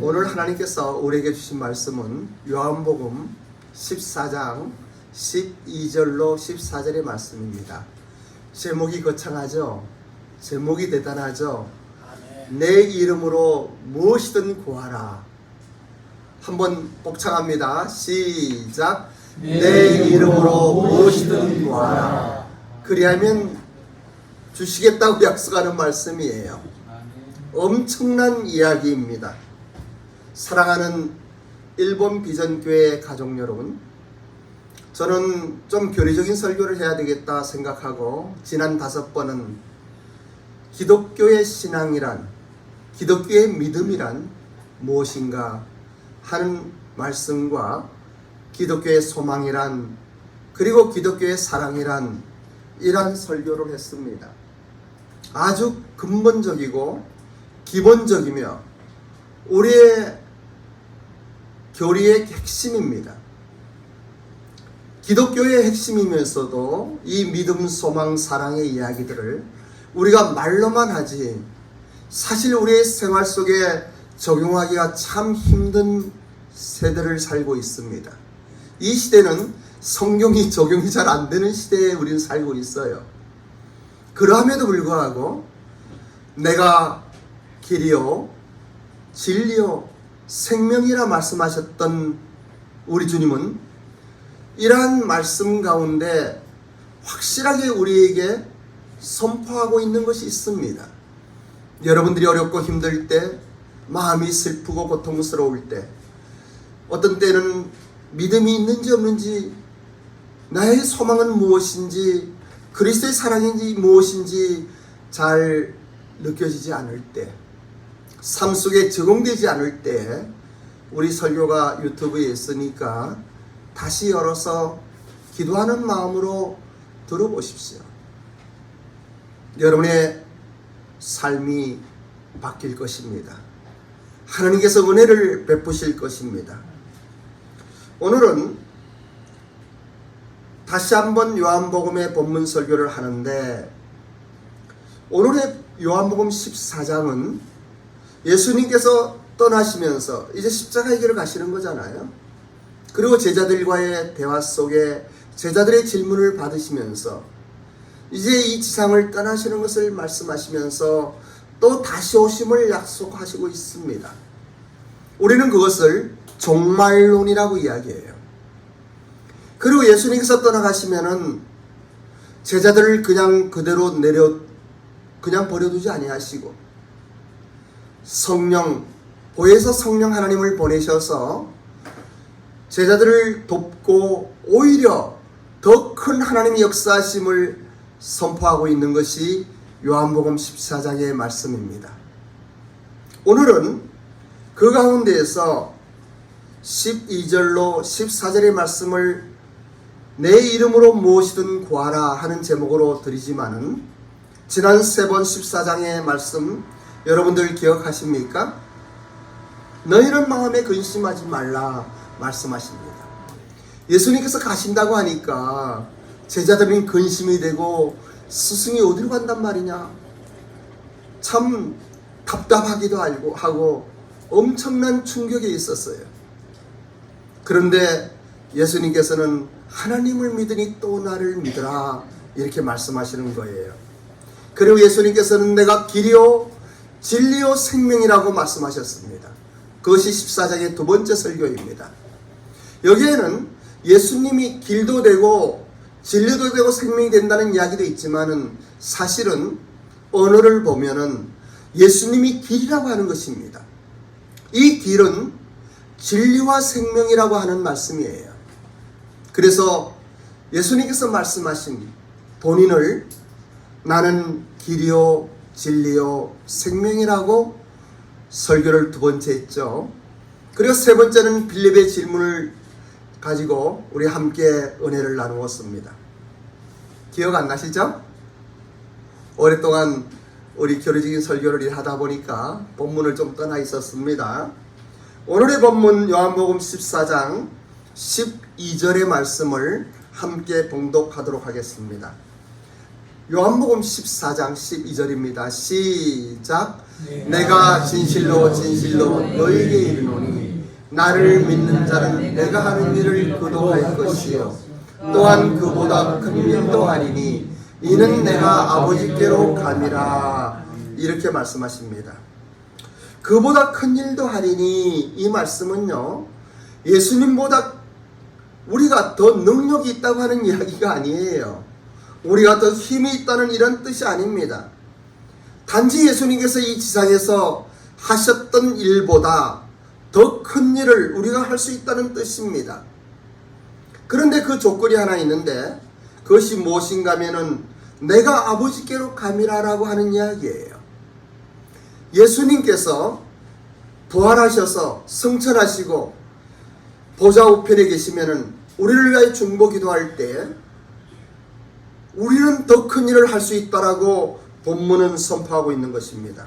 오늘 하나님께서 우리에게 주신 말씀은 요한복음 14장 12절로 14절의 말씀입니다. 제목이 거창하죠? 제목이 대단하죠? 내 이름으로 무엇이든 구하라. 한번 복창합니다. 시작. 내 이름으로 무엇이든 구하라. 그리하면 주시겠다고 약속하는 말씀이에요. 엄청난 이야기입니다. 사랑하는 일본 비전교회 가족 여러분, 저는 좀 교리적인 설교를 해야 되겠다 생각하고 지난 5번은 기독교의 신앙이란, 기독교의 믿음이란 무엇인가 하는 말씀과 기독교의 소망이란, 그리고 기독교의 사랑이란, 이런 설교를 했습니다. 아주 근본적이고 기본적이며 우리의 교리의 핵심입니다. 기독교의 핵심이면서도 이 믿음, 소망, 사랑의 이야기들을 우리가 말로만 하지 사실 우리의 생활 속에 적용하기가 참 힘든 세대를 살고 있습니다. 이 시대는 성경이 적용이 잘 안 되는 시대에 우리는 살고 있어요. 그럼에도 불구하고 내가 길이요 진리요 생명이라 말씀하셨던 우리 주님은 이러한 말씀 가운데 확실하게 우리에게 선포하고 있는 것이 있습니다. 여러분들이 어렵고 힘들 때, 마음이 슬프고 고통스러울 때, 어떤 때는 믿음이 있는지 없는지, 나의 소망은 무엇인지, 그리스도의 사랑인지 무엇인지 잘 느껴지지 않을 때, 삶 속에 적용되지 않을 때, 우리 설교가 유튜브에 있으니까 다시 열어서 기도하는 마음으로 들어보십시오. 여러분의 삶이 바뀔 것입니다. 하나님께서 은혜를 베푸실 것입니다. 오늘은 다시 한번 요한복음의 본문 설교를 하는데, 오늘의 요한복음 14장은 예수님께서 떠나시면서 이제 십자가의 길을 가시는 거잖아요. 그리고 제자들과의 대화 속에 제자들의 질문을 받으시면서 이제 이 지상을 떠나시는 것을 말씀하시면서 또 다시 오심을 약속하시고 있습니다. 우리는 그것을 종말론이라고 이야기해요. 그리고 예수님께서 떠나가시면은 제자들을 그냥 그대로 그냥 버려두지 아니하시고 성령, 보혜사 성령 하나님을 보내셔서 제자들을 돕고 오히려 더 큰 하나님의 역사하심을 선포하고 있는 것이 요한복음 14장의 말씀입니다. 오늘은 그 가운데에서 12절로 14절의 말씀을 내 이름으로 무엇이든 구하라 하는 제목으로 드리지만은 지난 3번 14장의 말씀 여러분들 기억하십니까? 너희는 마음에 근심하지 말라 말씀하십니다. 예수님께서 가신다고 하니까 제자들은 근심이 되고 스승이 어디로 간단 말이냐, 참 답답하기도 하고 엄청난 충격이 있었어요. 그런데 예수님께서는 하나님을 믿으니 또 나를 믿으라 이렇게 말씀하시는 거예요. 그리고 예수님께서는 내가 길이요 진리요 생명이라고 말씀하셨습니다. 그것이 14장의 두 번째 설교입니다. 여기에는 예수님이 길도 되고 진리도 되고 생명이 된다는 이야기도 있지만은 사실은 언어를 보면은 예수님이 길이라고 하는 것입니다. 이 길은 진리와 생명이라고 하는 말씀이에요. 그래서 예수님께서 말씀하신 본인을 나는 길이요 진리요 생명이라고 설교를 두 번째 했죠. 그리고 세 번째는 빌립의 질문을 가지고 우리 함께 은혜를 나누었습니다. 기억 안 나시죠? 오랫동안 우리 교리적인 설교를 하다 보니까 본문을 좀 떠나 있었습니다. 오늘의 본문 요한복음 14장 12절의 말씀을 함께 봉독하도록 하겠습니다. 요한복음 14장 12절입니다. 시작. 내가 진실로 진실로 너에게 이르노니 나를 믿는 자는 내가 하는 일을 그도 할 것이요 또한 그보다 큰 일도 하리니 이는 내가 아버지께로 감이라. 이렇게 말씀하십니다. 그보다 큰 일도 하리니, 이 말씀은요, 예수님보다 우리가 더 능력이 있다고 하는 이야기가 아니에요. 우리가 더 힘이 있다는 이런 뜻이 아닙니다. 단지 예수님께서 이 지상에서 하셨던 일보다 더 큰 일을 우리가 할 수 있다는 뜻입니다. 그런데 그 조건이 하나 있는데, 그것이 무엇인가 하면은 내가 아버지께로 감이라라고 하는 이야기예요. 예수님께서 부활하셔서 승천하시고 보좌 우편에 계시면은 우리를 위하여 중보 기도할 때 우리는 더 큰 일을 할 수 있다라고 본문은 선포하고 있는 것입니다.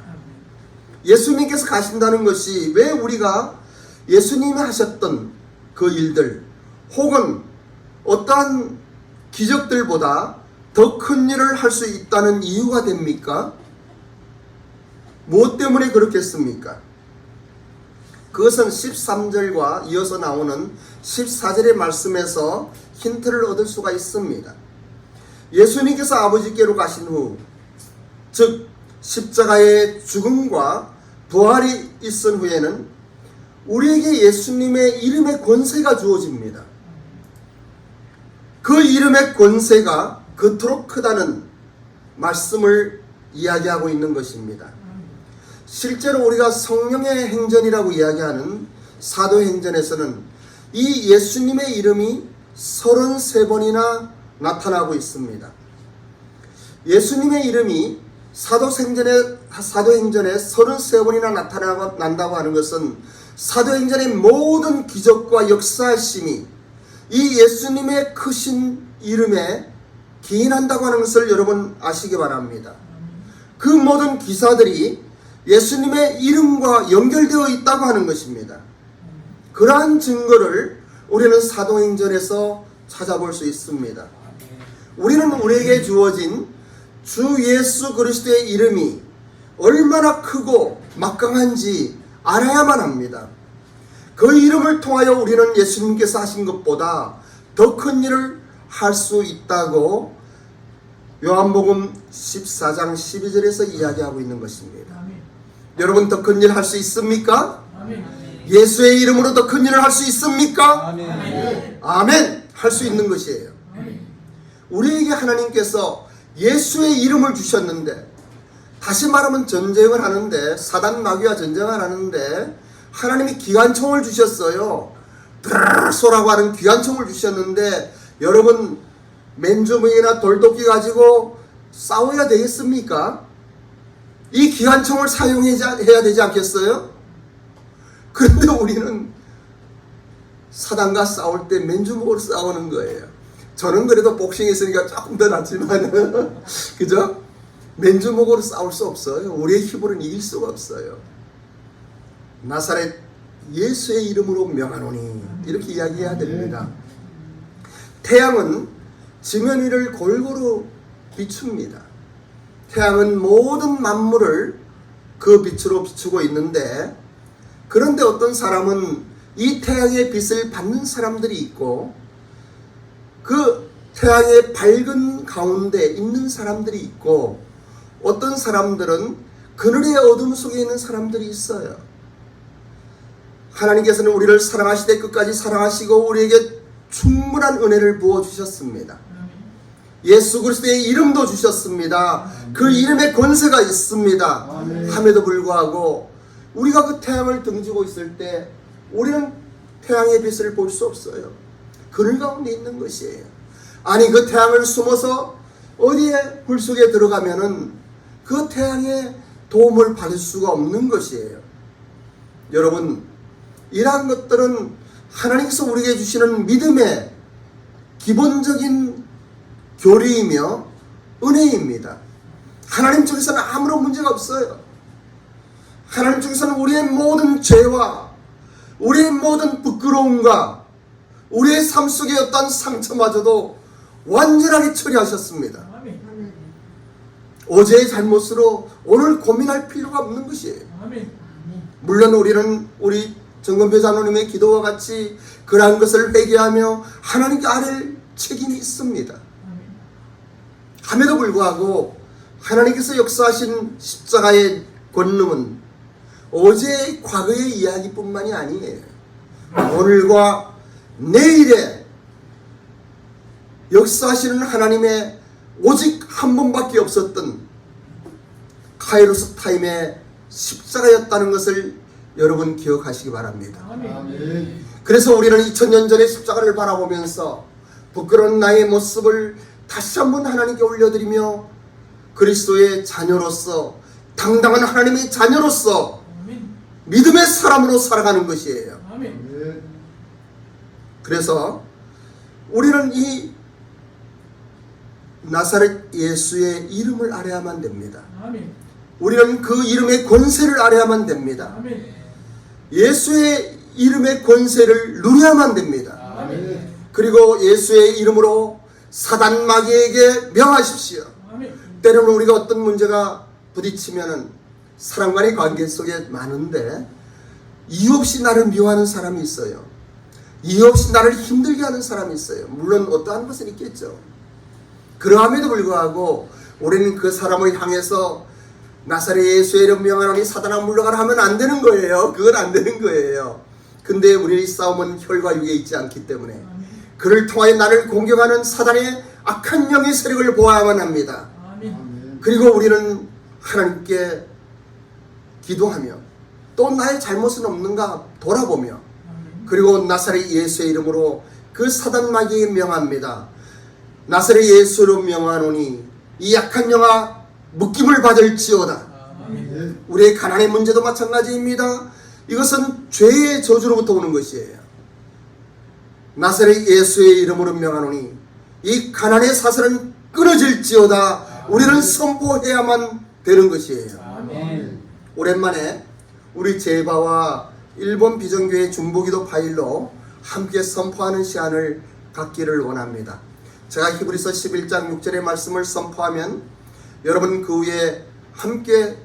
예수님께서 가신다는 것이 왜 우리가 예수님이 하셨던 그 일들 혹은 어떠한 기적들보다 더 큰 일을 할 수 있다는 이유가 됩니까? 무엇 때문에 그렇겠습니까? 그것은 13절과 이어서 나오는 14절의 말씀에서 힌트를 얻을 수가 있습니다. 예수님께서 아버지께로 가신 후, 즉 십자가의 죽음과 부활이 있은 후에는 우리에게 예수님의 이름의 권세가 주어집니다. 그 이름의 권세가 그토록 크다는 말씀을 이야기하고 있는 것입니다. 실제로 우리가 성령의 행전이라고 이야기하는 사도행전에서는 이 예수님의 이름이 33번이나 나타나고 있습니다. 예수님의 이름이 사도행전에 33번이나 나타난다고 하는 것은 사도행전의 모든 기적과 역사심이 이 예수님의 크신 이름에 기인한다고 하는 것을 여러분 아시기 바랍니다. 그 모든 기사들이 예수님의 이름과 연결되어 있다고 하는 것입니다. 그러한 증거를 우리는 사도행전에서 찾아볼 수 있습니다. 우리는 우리에게 주어진 주 예수 그리스도의 이름이 얼마나 크고 막강한지 알아야만 합니다. 그 이름을 통하여 우리는 예수님께서 하신 것보다 더 큰 일을 할 수 있다고 요한복음 14장 12절에서 이야기하고 있는 것입니다. 아멘. 여러분, 더 큰 일 할 수 있습니까? 아멘. 예수의 이름으로 더 큰 일을 할 수 있습니까? 아멘. 아멘. 할 수 있는 것이에요. 아멘. 우리에게 하나님께서 예수의 이름을 주셨는데, 다시 말하면 전쟁을 하는데, 사단 마귀와 전쟁을 하는데 하나님이 기관총을 주셨어요. 드라소라고 하는 기관총을 주셨는데, 여러분 맨주먹이나 돌도끼 가지고 싸워야 되겠습니까? 이 기관총을 사용해야 되지 않겠어요? 그런데 우리는 사단과 싸울 때 맨주먹으로 싸우는 거예요. 저는 그래도 복싱 했으니까 조금 더 낫지만 그죠? 맨주먹으로 싸울 수 없어요. 우리의 힘으로는 이길 수가 없어요. 나사렛 예수의 이름으로 명하노니, 이렇게 이야기해야 됩니다. 태양은 지면 위를 골고루 비춥니다. 태양은 모든 만물을 그 빛으로 비추고 있는데, 그런데 어떤 사람은 이 태양의 빛을 받는 사람들이 있고, 그 태양의 밝은 가운데 있는 사람들이 있고, 어떤 사람들은 그늘의 어둠 속에 있는 사람들이 있어요. 하나님께서는 우리를 사랑하시되 끝까지 사랑하시고 우리에게 충분한 은혜를 부어주셨습니다. 예수 그리스도의 이름도 주셨습니다. 그 이름에 권세가 있습니다. 함에도 불구하고 우리가 그 태양을 등지고 있을 때 우리는 태양의 빛을 볼 수 없어요. 그늘 가운데 있는 것이에요. 아니, 그 태양을 숨어서 어디에 불 속에 들어가면은 그 태양의 도움을 받을 수가 없는 것이에요. 여러분, 이러한 것들은 하나님께서 우리에게 주시는 믿음의 기본적인 교리이며 은혜입니다. 하나님 쪽에서는 아무런 문제가 없어요. 하나님 쪽에서는 우리의 모든 죄와 우리의 모든 부끄러움과 우리의 삶 속의 어떤 상처마저도 완전하게 처리하셨습니다. 어제의 잘못으로 오늘 고민할 필요가 없는 것이에요. 물론 우리는 우리 정건표 장로님의 기도와 같이 그러한 것을 회개하며 하나님께 아뢰 책임이 있습니다. 함에도 불구하고 하나님께서 역사하신 십자가의 권능은 어제의 과거의 이야기뿐만이 아니에요. 오늘과 내일에 역사하시는 하나님의 오직 한 번밖에 없었던 카이로스 타임의 십자가였다는 것을 여러분 기억하시기 바랍니다. 그래서 우리는 2000년 전의 십자가를 바라보면서 부끄러운 나의 모습을 다시 한번 하나님께 올려드리며 그리스도의 자녀로서, 당당한 하나님의 자녀로서 믿음의 사람으로 살아가는 것이에요. 그래서 우리는 이 나사렛 예수의 이름을 알아야만 됩니다. 우리는 그 이름의 권세를 알아야만 됩니다. 예수의 이름의 권세를 누려야만 됩니다. 그리고 예수의 이름으로 사단 마귀에게 명하십시오. 때로는 우리가 어떤 문제가 부딪히면은 사람 간의 관계 속에 많은데 이유 없이 나를 미워하는 사람이 있어요. 이유 없이 나를 힘들게 하는 사람이 있어요. 물론 어떠한 것은 있겠죠. 그러함에도 불구하고 우리는 그 사람을 향해서 나사렛 예수의 이름 명하노니 사단아 물러가라 하면 안 되는 거예요. 그건 안 되는 거예요. 근데 우리의 싸움은 혈과 육에 있지 않기 때문에 그를 통하여 나를 공격하는 사단의 악한 영의 세력을 보아야만 합니다. 그리고 우리는 하나님께 기도하며 또 나의 잘못은 없는가 돌아보며 그리고 나사렛 예수의 이름으로 그 사단 마귀에게 명합니다. 나사렛 예수로 명하노니 이 약한 영아 묶임을 받을지어다. 우리의 가난의 문제도 마찬가지입니다. 이것은 죄의 저주로부터 오는 것이에요. 나사렛 예수의 이름으로 명하노니 이 가난의 사슬은 끊어질지어다. 우리는 선포해야만 되는 것이에요. 오랜만에 우리 제바와 일본 비전교회 중보기도 파일로 함께 선포하는 시간을 갖기를 원합니다. 제가 히브리서 11장 6절의 말씀을 선포하면 여러분 그 위에 함께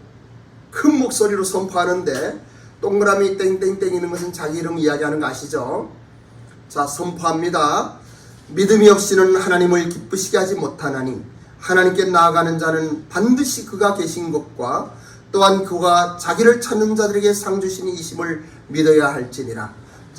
큰 목소리로 선포하는데 동그라미 땡땡땡 있는 것은 자기 이름 이야기하는 거 아시죠? 자, 선포합니다. 믿음이 없이는 하나님을 기쁘시게 하지 못하나니 하나님께 나아가는 자는 반드시 그가 계신 것과 또한 그가 자기를 찾는 자들에게 상 주시니 이심을 믿어야 할지니라.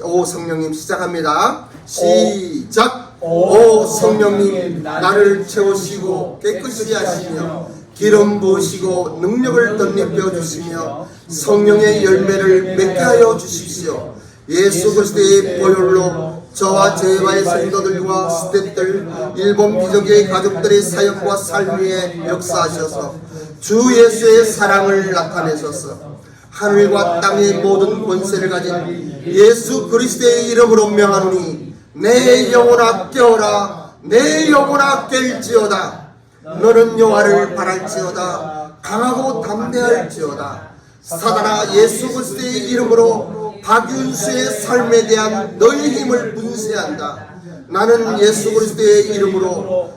오 성령님 시작합니다. 시작. 오 성령님 나를 채우시고 깨끗이 하시며 기름 부으시고 능력을 덧입혀 주시며 성령의 열매를 맺게 하여 주십시오. 예수 그리스도의 보혈로 저와 제바의 성도들과 스태프들 일본 비전교회 가족들의 사역과 삶 위에 역사하셔서 주 예수의 사랑을 나타내셔서 하늘과 땅의 모든 권세를 가진 예수 그리스도의 이름으로 명하노니 내 영혼아 깨어라. 내 영혼아 깰지어다. 너는 여호와를 바랄지어다. 강하고 담대할지어다. 사단아 예수 그리스도의 이름으로 박윤수의 삶에 대한 너의 힘을 분쇄한다. 나는 예수 그리스도의 이름으로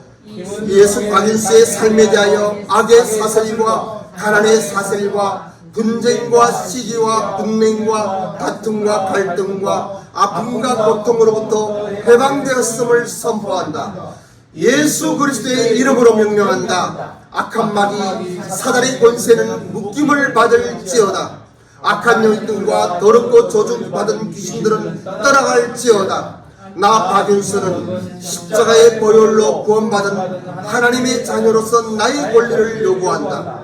예수 박윤수의 삶에 대하여 악의 사슬과 가난의 사슬과 분쟁과 시기와 분냉과 다툼과 갈등과 아픔과 고통으로부터 해방되었음을 선포한다. 예수 그리스도의 이름으로 명령한다. 악한 마귀 사단의 권세는 묶임을 받을지어다. 악한 영들과 더럽고 저주받은 귀신들은 떠나갈지어다. 나 박윤수는 십자가의 보혈로 구원받은 하나님의 자녀로서 나의 권리를 요구한다.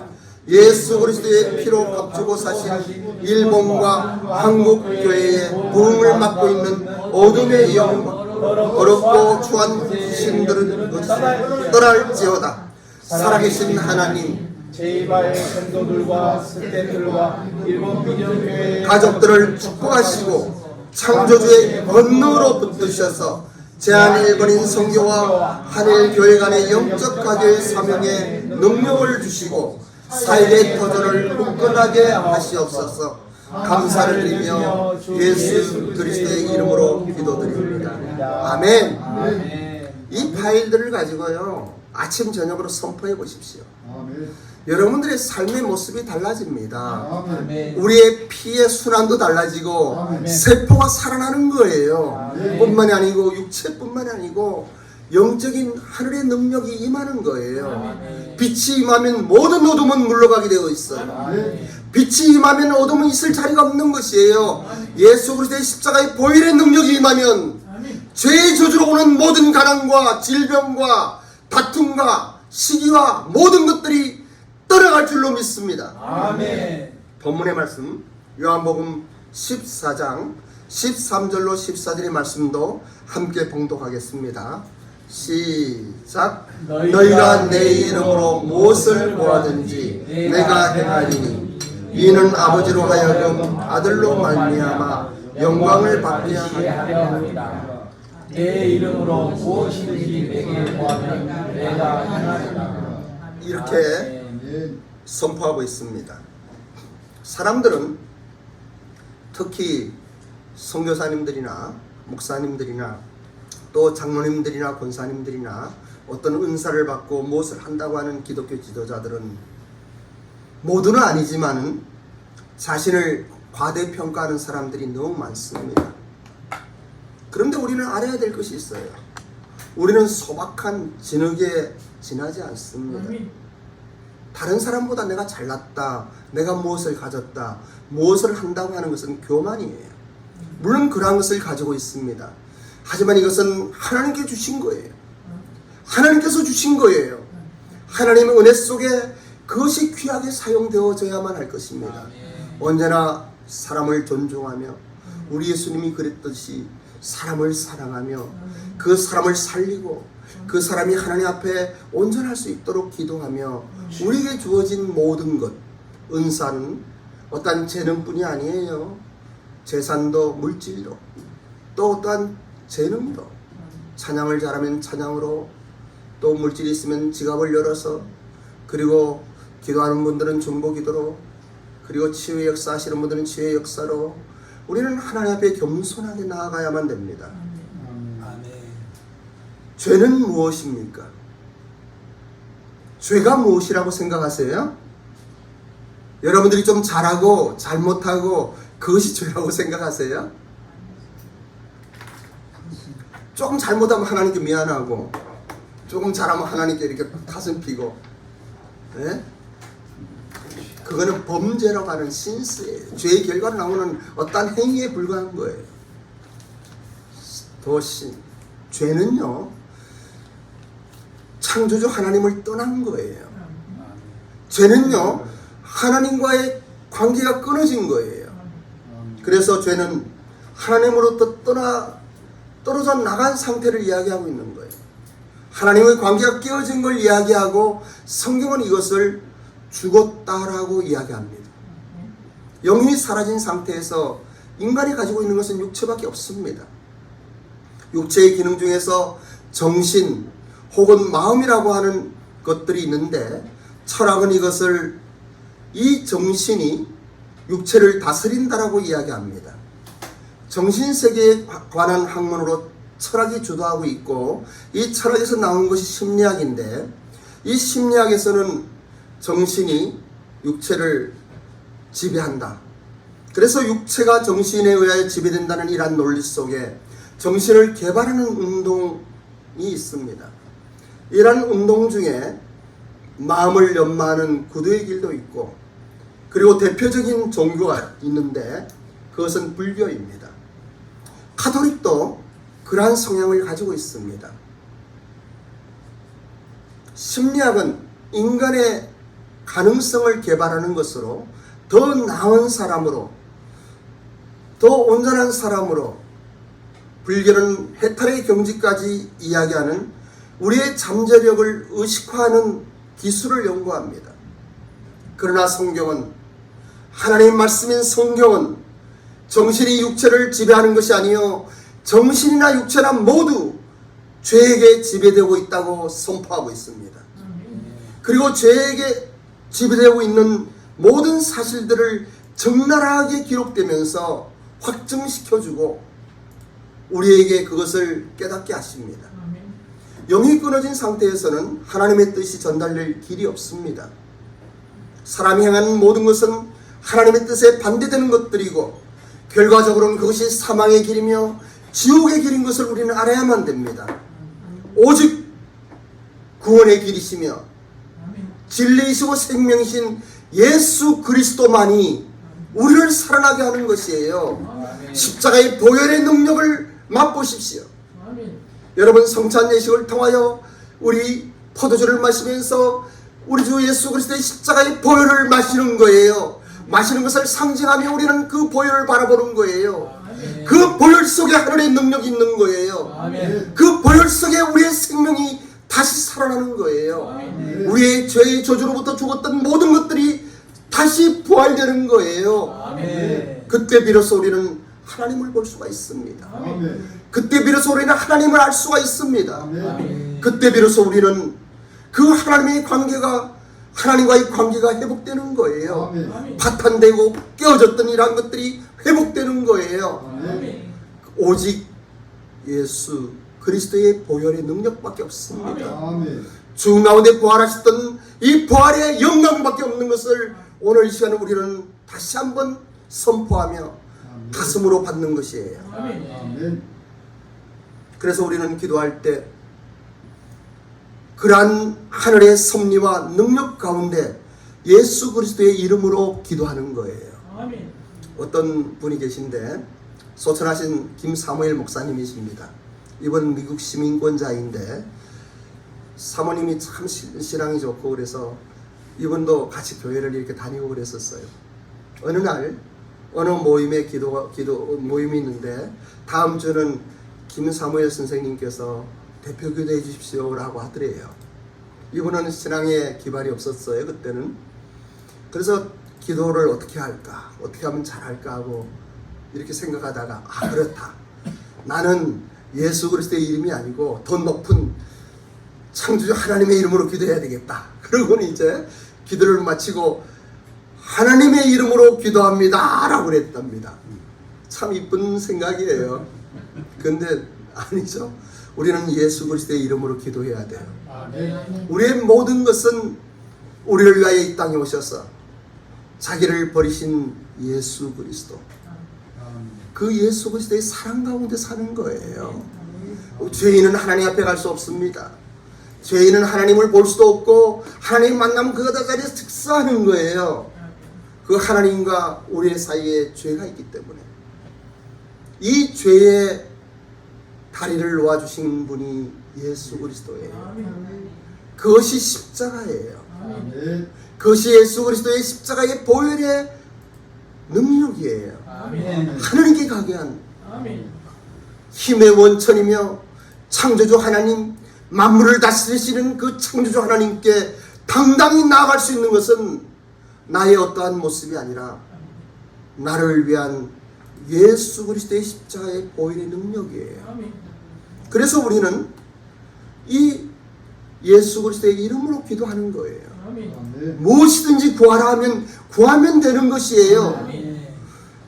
예수 그리스도의 피로 값주고 사신 일본과 한국 교회의 부흥을 맡고 있는 어둠의 영 더럽고 추한 귀신들은 떠날지어다. 살아계신 하나님 제이바의 성도들과 스태프들과 일본 비전교회 가족들을 축복하시고 창조주의 권능으로 붙드셔서 제한일본인 선교와 한일교회 간의 영적 가교의 사명에 능력을 주시고 사역의 터전을 굳건하게 하시옵소서. 감사를 드리며 예수 그리스도의 이름으로 기도드립니다. 아멘. 이 파일들을 가지고요 아침 저녁으로 선포해 보십시오. 여러분들의 삶의 모습이 달라집니다. 아멘. 우리의 피의 순환도 달라지고 아멘. 세포가 살아나는 거예요. 아멘. 뿐만이 아니고 육체뿐만이 아니고 영적인 하늘의 능력이 임하는 거예요. 아멘. 빛이 임하면 모든 어둠은 물러가게 되어 있어요. 아멘. 빛이 임하면 어둠은 있을 자리가 없는 것이에요. 예수 그리스도의 십자가의 보혈의 능력이 임하면 죄의 저주로 오는 모든 가난과 질병과 다툼과 시기와 모든 것들이 떠나갈 줄로 믿습니다. 아멘. 본문의 말씀 요한복음 14장 13절로 14절의 말씀도 함께 봉독하겠습니다. 시작. 너희가 내 이름으로 무엇을 구하든지 내가 행하리니 이는 아버지로 하여금 아들로 말미암아 영광을 받게 하려 합니다. 내 이름으로 무엇이든지 내게 구하면 내가 행하리라. 이렇게 선포하고 있습니다. 사람들은 특히 선교사님들이나 목사님들이나 또 장로님들이나 권사님들이나 어떤 은사를 받고 무엇을 한다고 하는 기독교 지도자들은 모두는 아니지만 자신을 과대평가하는 사람들이 너무 많습니다. 그런데 우리는 알아야 될 것이 있어요. 우리는 소박한 진흙에 지나지 않습니다. 다른 사람보다 내가 잘났다, 내가 무엇을 가졌다, 무엇을 한다고 하는 것은 교만이에요. 물론 그러한 것을 가지고 있습니다. 하지만 이것은 하나님께 주신 거예요. 하나님께서 주신 거예요. 하나님의 은혜 속에 그것이 귀하게 사용되어져야만 할 것입니다. 언제나 사람을 존중하며 우리 예수님이 그랬듯이 사람을 사랑하며 그 사람을 살리고 그 사람이 하나님 앞에 온전할 수 있도록 기도하며 우리에게 주어진 모든 것, 은사는 어떠한 재능뿐이 아니에요. 재산도 물질로, 또 어떠한 재능도, 찬양을 잘하면 찬양으로, 또 물질이 있으면 지갑을 열어서, 그리고 기도하는 분들은 중보 기도로, 그리고 치유의 역사 하시는 분들은 치유의 역사로 우리는 하나님 앞에 겸손하게 나아가야만 됩니다. 아멘. 죄는 무엇입니까? 죄가 무엇이라고 생각하세요? 여러분들이 좀 잘하고 잘못하고 그것이 죄라고 생각하세요? 조금 잘못하면 하나님께 미안하고 조금 잘하면 하나님께 이렇게 가슴 피고, 예? 그거는 범죄라고 하는 신스예요. 죄의 결과로 나오는 어떠한 행위에 불과한 거예요. 죄는요, 창조주 하나님을 떠난 거예요. 죄는요, 하나님과의 관계가 끊어진 거예요. 그래서 죄는 하나님으로부터 떨어져 나간 상태를 이야기하고 있는 거예요. 하나님의 관계가 깨어진 걸 이야기하고 성경은 이것을 죽었다라고 이야기합니다. 영이 사라진 상태에서 인간이 가지고 있는 것은 육체밖에 없습니다. 육체의 기능 중에서 정신 혹은 마음이라고 하는 것들이 있는데, 철학은 이것을 이 정신이 육체를 다스린다라고 이야기합니다. 정신세계에 관한 학문으로 철학이 주도하고 있고, 이 철학에서 나온 것이 심리학인데, 이 심리학에서는 정신이 육체를 지배한다. 그래서 육체가 정신에 의하여 지배된다는 이러한 논리 속에 정신을 개발하는 운동이 있습니다. 이러한 운동 중에 마음을 연마하는 구두의 길도 있고, 그리고 대표적인 종교가 있는데 그것은 불교입니다. 가톨릭도 그러한 성향을 가지고 있습니다. 심리학은 인간의 가능성을 개발하는 것으로 더 나은 사람으로, 더 온전한 사람으로, 불교는 해탈의 경지까지 이야기하는 우리의 잠재력을 의식화하는 기술을 연구합니다. 그러나 성경은, 하나님의 말씀인 성경은 정신이 육체를 지배하는 것이 아니요 정신이나 육체나 모두 죄에게 지배되고 있다고 선포하고 있습니다. 그리고 죄에게 지배되고 있는 모든 사실들을 적나라하게 기록되면서 확증시켜주고 우리에게 그것을 깨닫게 하십니다. 영이 끊어진 상태에서는 하나님의 뜻이 전달될 길이 없습니다. 사람이 행하는 모든 것은 하나님의 뜻에 반대되는 것들이고 결과적으로는 그것이 사망의 길이며 지옥의 길인 것을 우리는 알아야만 됩니다. 오직 구원의 길이시며 진리이시고 생명이신 예수 그리스도만이 우리를 살아나게 하는 것이에요. 십자가의 보혈의 능력을 맛보십시오. 여러분, 성찬 예식을 통하여 우리 포도주를 마시면서 우리 주 예수 그리스도의 십자가의 보혈을 마시는 거예요. 마시는 것을 상징하며 우리는 그 보혈을 바라보는 거예요. 그 보혈 속에 하늘의 능력이 있는 거예요. 그 보혈 속에 우리의 생명이 다시 살아나는 거예요. 우리의 죄의 저주로부터 죽었던 모든 것들이 다시 부활되는 거예요. 그때 비로소 우리는 하나님을 볼 수가 있습니다. 그때 비로소 우리는 하나님을 알 수가 있습니다. 그때 비로소 우리는 그 하나님의 관계가, 하나님과의 관계가 회복되는 거예요. 파탄되고 깨어졌던 이러한 것들이 회복되는 거예요. 오직 예수 그리스도의 보혈의 능력밖에 없습니다. 죽음 가운데 부활하셨던 이 부활의 영광밖에 없는 것을 오늘 이 시간에 우리는 다시 한번 선포하며 가슴으로 받는 것이에요. 그래서 우리는 기도할 때 그러한 하늘의 섭리와 능력 가운데 예수 그리스도의 이름으로 기도하는 거예요. 어떤 분이 계신데 소천하신 김사무엘 목사님이십니다. 이번 미국 시민권자인데 사모님이 참 신앙이 좋고 그래서 이분도 같이 교회를 이렇게 다니고 그랬었어요. 어느 날 어느 모임에 모임이 있는데 다음 주는 김사무엘 선생님께서 대표 기도해 주십시오라고 하더래요. 이분은 신앙에 기반이 없었어요, 그때는. 그래서 기도를 어떻게 할까, 어떻게 하면 잘할까 하고 이렇게 생각하다가 그렇다. 나는 예수 그리스도의 이름이 아니고 더 높은 창조주 하나님의 이름으로 기도해야 되겠다. 그러고는 이제 기도를 마치고 하나님의 이름으로 기도합니다 라고 그랬답니다. 참 이쁜 생각이에요. 근데 아니죠. 우리는 예수 그리스도의 이름으로 기도해야 돼요. 우리의 모든 것은 우리를 위하여 이 땅에 오셔서 자기를 버리신 예수 그리스도, 그 예수 그리스도의 사랑 가운데 사는 거예요. 죄인은 하나님 앞에 갈 수 없습니다. 죄인은 하나님을 볼 수도 없고 하나님 만나면 그 자리에서 즉사하는 거예요. 그 하나님과 우리의 사이에 죄가 있기 때문에 이 죄의 다리를 놓아주신 분이 예수 그리스도예요. 그것이 십자가예요. 그것이 예수 그리스도의 십자가의 보혈의 능력이에요. 하나님께 가게 한 힘의 원천이며 창조주 하나님, 만물을 다스리시는 그 창조주 하나님께 당당히 나아갈 수 있는 것은 나의 어떠한 모습이 아니라 나를 위한 예수 그리스도의 십자가의 보혈의 능력이에요. 그래서 우리는 이 예수 그리스도의 이름으로 기도하는 거예요. 무엇이든지 구하라 하면 구하면 되는 것이에요.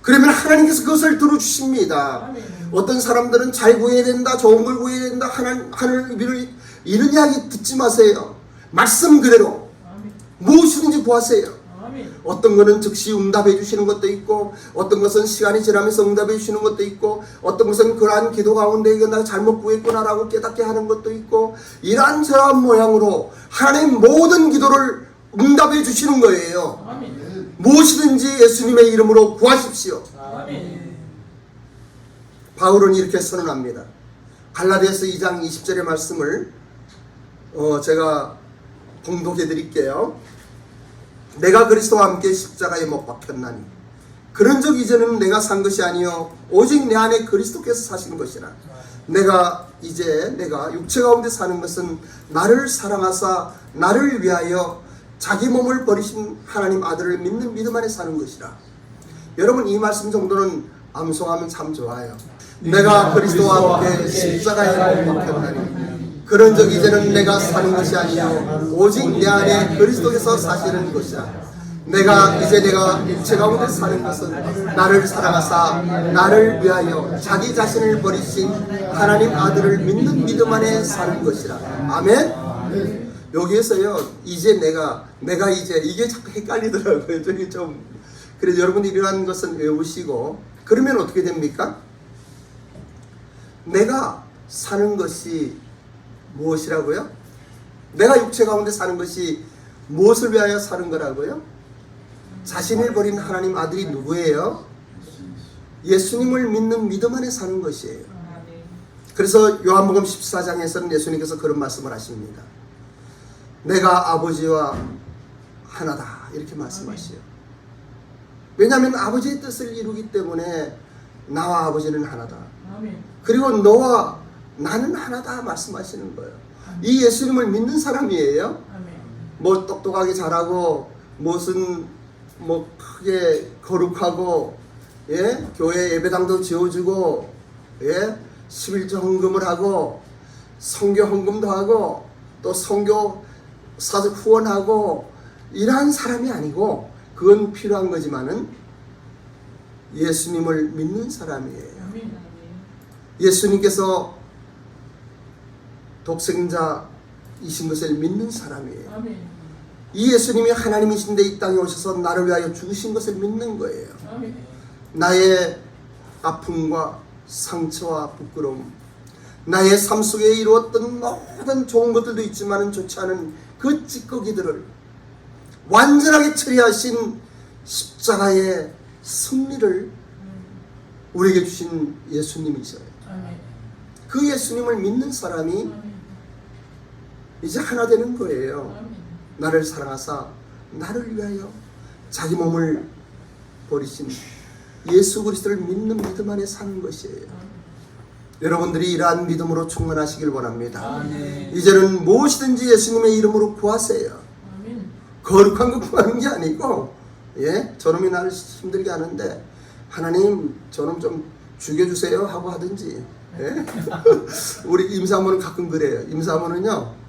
그러면 하나님께서 그것을 들어주십니다. 어떤 사람들은 잘 구해야 된다, 좋은 걸 구해야 된다, 하늘 위를 이런 이야기 듣지 마세요. 말씀 그대로 무엇이든지 구하세요. 어떤 것은 즉시 응답해 주시는 것도 있고, 어떤 것은 시간이 지나면서 응답해 주시는 것도 있고, 어떤 것은 그러한 기도 가운데 이거 내가 잘못 구했구나라고 깨닫게 하는 것도 있고, 이러한 모양으로 하나님 모든 기도를 응답해 주시는 거예요. 무엇이든지 예수님의 이름으로 구하십시오. 바울은 이렇게 선언합니다. 갈라디아서 2장 20절의 말씀을 제가 봉독해 드릴게요. 내가 그리스도와 함께 십자가에 못 박혔나니 그런즉 이제는 내가 산 것이 아니요 오직 내 안에 그리스도께서 사시는 것이라. 내가 육체 가운데 사는 것은 나를 사랑하사 나를 위하여 자기 몸을 버리신 하나님 아들을 믿는 믿음 안에 사는 것이라. 여러분, 이 말씀 정도는 암송하면 참 좋아요. 내가 그리스도와 함께 십자가에 못 박혔나니 그런즉 이제는 내가 사는 것이 아니요 오직 내 안에 그리스도께서 사시는 것이라. 내가 육체 가운데 사는 것은 나를 사랑하사 나를 위하여 자기 자신을 버리신 하나님 아들을 믿는 믿음 안에 사는 것이라. 아멘. 여기에서요, 이제 내가 이제 이게 자꾸 헷갈리더라고요. 저기 좀 그래서 여러분들이 이러한 것은 외우시고 그러면 어떻게 됩니까? 내가 사는 것이 무엇이라고요? 내가 육체 가운데 사는 것이 무엇을 위하여 사는 거라고요? 자신을 버린 하나님 아들이 누구예요? 예수님을 믿는 믿음 안에 사는 것이에요. 그래서 요한복음 14장에서는 예수님께서 그런 말씀을 하십니다. 내가 아버지와 하나다 이렇게 말씀하시요. 왜냐하면 아버지의 뜻을 이루기 때문에 나와 아버지는 하나다. 그리고 너와 나는 하나다 말씀하시는 거예요. 이 예수님을 믿는 사람이에요. 뭐 똑똑하게 잘하고 무슨 뭐 크게 거룩하고 예? 교회 예배당도 지어주고 예? 11조 헌금을 하고 선교 헌금도 하고 또 선교 사적 후원하고 이러한 사람이 아니고 그건 필요한 거지만은 예수님을 믿는 사람이에요. 예수님께서 독생자이신 것을 믿는 사람이에요. 이 예수님이 하나님이신데 이 땅에 오셔서 나를 위하여 죽으신 것을 믿는 거예요. 나의 아픔과 상처와 부끄러움, 나의 삶 속에 이루었던 모든 좋은 것들도 있지만 좋지 않은 그 찌꺼기들을 완전하게 처리하신 십자가의 승리를 우리에게 주신 예수님이셔요. 그 예수님을 믿는 사람이 이제 하나 되는 거예요. 나를 사랑하사 나를 위하여 자기 몸을 버리신 예수 그리스도를 믿는 믿음 안에 사는 것이에요. 여러분들이 이러한 믿음으로 충만하시길 원합니다. 이제는 무엇이든지 예수님의 이름으로 구하세요. 거룩한 거 구하는 게 아니고 예? 저놈이 나를 힘들게 하는데 하나님 저놈 좀 죽여주세요 하고 하든지 예? 우리 임사모는 가끔 그래요. 임사모는요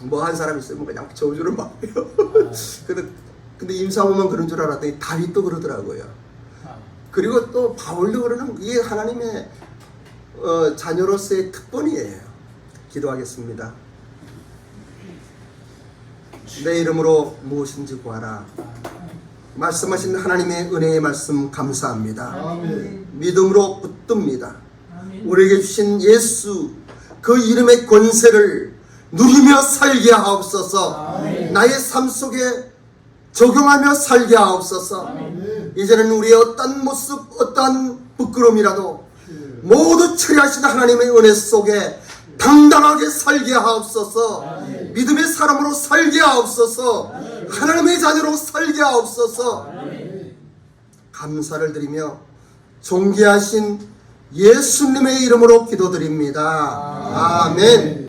뭐 한 사람 있으면 그냥 저주를 막 해요. 근데 임사모만 그런 줄 알았더니 다윗도 그러더라고요. 그리고 또 바울도 그러는 이게 하나님의 자녀로서의 특권이에요. 기도하겠습니다. 내 이름으로 무엇인지 구하라. 말씀하신 하나님의 은혜의 말씀 감사합니다. 아멘. 믿음으로 붙듭니다. 우리에게 주신 예수 그 이름의 권세를 누리며 살게 하옵소서. 아멘. 나의 삶 속에 적용하며 살게 하옵소서. 아멘. 이제는 우리의 어떤 모습 어떤 부끄러움이라도 모두 처리하신 하나님의 은혜 속에 당당하게 살게 하옵소서. 아멘. 믿음의 사람으로 살게 하옵소서. 아멘. 하나님의 자녀로 살게 하옵소서. 아멘. 감사를 드리며 존귀하신 예수님의 이름으로 기도드립니다. 아멘.